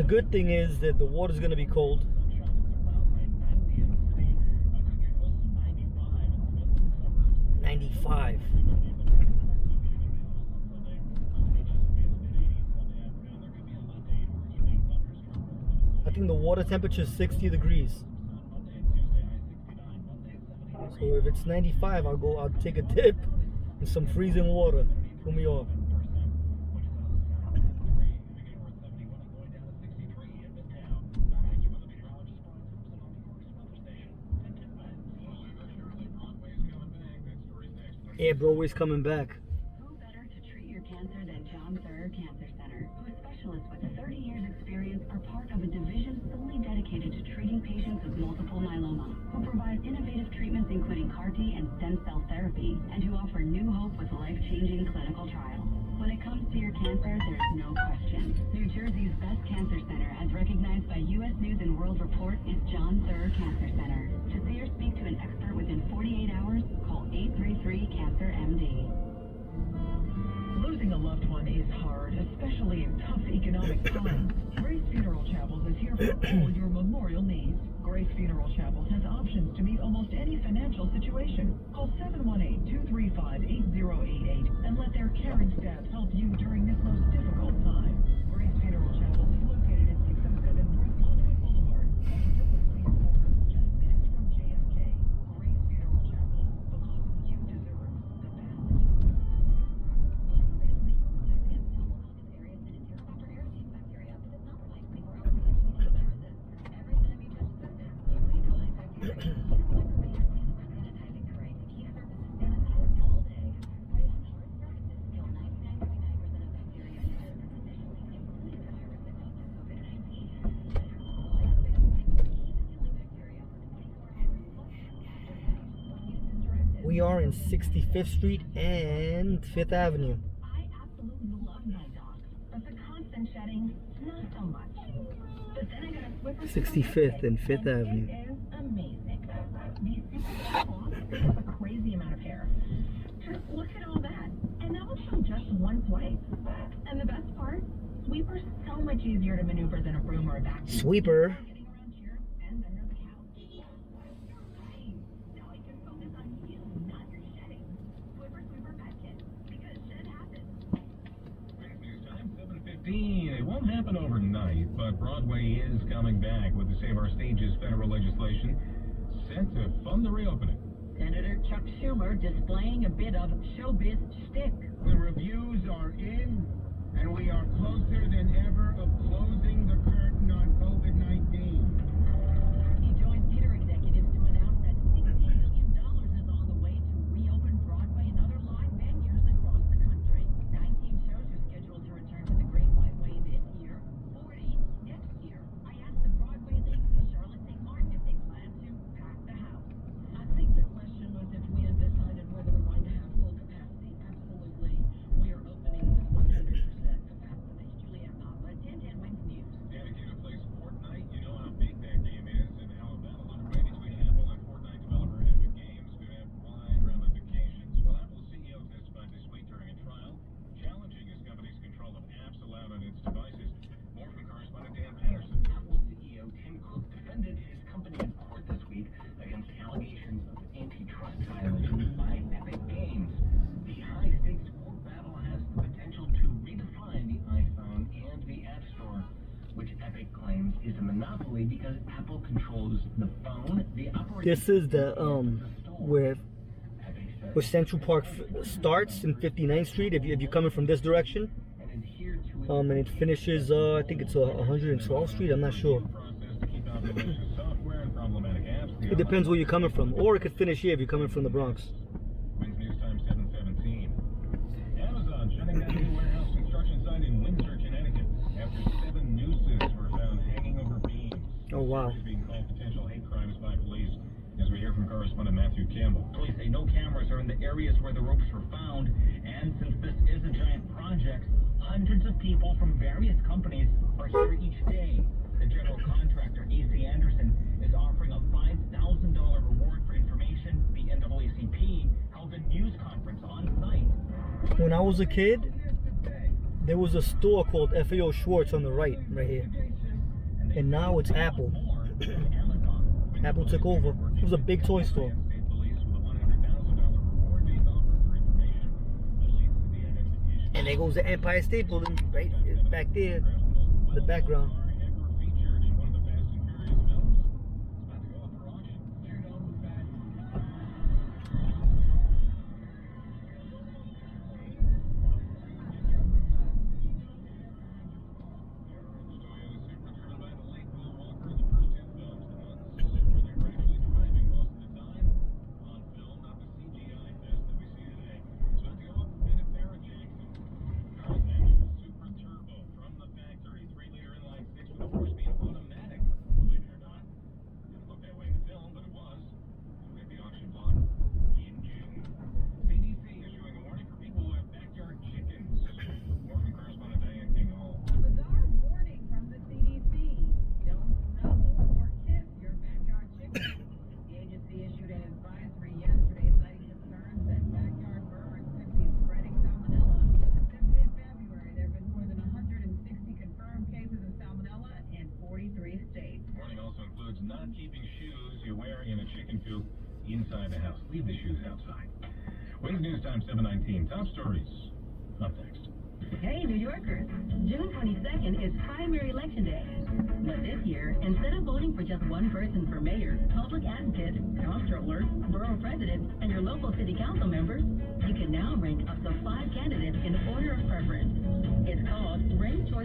The good thing is that the water's going to be cold. $95. I think the water temperature is 60 degrees. So if it's 95, I'll take a dip in some freezing water. Cool me off. Yeah, bro, always coming back. Who better to treat your cancer than John Thurr Cancer Center, whose specialists with 30 years experience are part of a division solely dedicated to treating patients with multiple myeloma, who provide innovative treatments including CAR-T and stem cell therapy, and who offer new hope with life-changing clinical trials. When it comes to your cancer, there's no question. New Jersey's best cancer center, as recognized by U.S. News and World Report, is John Thurr Cancer Center. To see or speak to an expert within 48 hours, call 833-CANCER-MD. Losing a loved one is hard, especially in tough economic times. Grace Funeral Chapels is here for all your memorial needs. Grace Funeral Chapels has options to meet almost any financial situation. Call 718-235-8088 and let their caring staff help you during this most difficult time. Grace Funeral Chapels is located at 607 North Hollywood Boulevard, just minutes from JFK. Grace Funeral Chapels, because you deserve the best. We are in 65th Street and 5th Avenue. I absolutely love my dogs, but the constant shedding, not so much. But then I got a Swiffer 65th and 5th Avenue. It is amazing. These dogs have a crazy amount of hair. Just look at all that. And that was from just one swipe. And the best part, Sweeper's so much easier to maneuver than a broom or a vacuum. Sweeper. Getting around here and under the couch. Hey, now I can focus on you, not your shedding. Sweeper Pet Kit, because shed happens. News time, 7:15. It won't happen overnight, but Broadway is coming back with the Save Our Stages federal legislation set to fund the reopening. Senator Chuck Schumer displaying a bit of showbiz shtick. The reviews are in, and we are closer than ever of closing the curtain on COVID-19. He joined theater executives to announce that $16 million is on the way to reopen Broadway and other live venues across the country. 19 shows are scheduled to return to the Great White Way this year, 40 next year. I asked the Broadway League and Charlotte St. Martin if they plan to pack the house. I think the question was if we had decided whether we're going to have full capacity. Absolutely. We are opening with 100% capacity. Julianne Nava, 1010 Wings News. Dedicated plays Fortnite. You know how big that game is, and how a battle underway between Apple and Fortnite developer Epic Games could have wide ramifications. Well, Apple CEO testified this week during a trial, challenging his company's control of apps allowed on its devices. More from correspondent Dan Patterson. Apple CEO Tim Cook defended his company in court this week against allegations of antitrust violations by Epic Games. The high-stakes court battle has the potential to redefine the iPhone and the App Store, which Epic claims is a monopoly because Apple controls the phone, the operating This is the where Central Park starts in 59th Street. If you're coming from this direction, and adhere to and it finishes I think it's 112th Street. I'm not sure. Process to keep out malicious software and problematic apps. It depends where you're coming from, or it could finish here if you're coming from the Bronx. Wings News Time 7:17. Amazon shutting down a new warehouse construction site in Windsor, Connecticut, after 7 nooses were found hanging over beams. Oh wow. It's being called potential hate crimes by police. As we hear from correspondent Matthew Campbell. Police say no cameras are in the areas where the ropes were found, and since this is a giant project, hundreds of people from various companies are here each day. The general contractor, AC Anderson, is offering a $5,000 reward for information. The NAACP held a news conference on site. When I was a kid, there was a store called FAO Schwartz on the right here. and now it's Apple. Apple took over. It was a big toy store. And there goes the Empire State Building right back there, in the background. Not keeping shoes you wear in a chicken coop inside the house. Leave the shoes outside. Wings News Time 7:19. Top stories up next. Hey, New Yorkers, June 22nd is primary election day. But this year, instead of voting for just one person for mayor, public advocate, comptroller, borough president, and your local city council members, you can now rank up to 5 candidates in order of preference. It's called Ranked Choice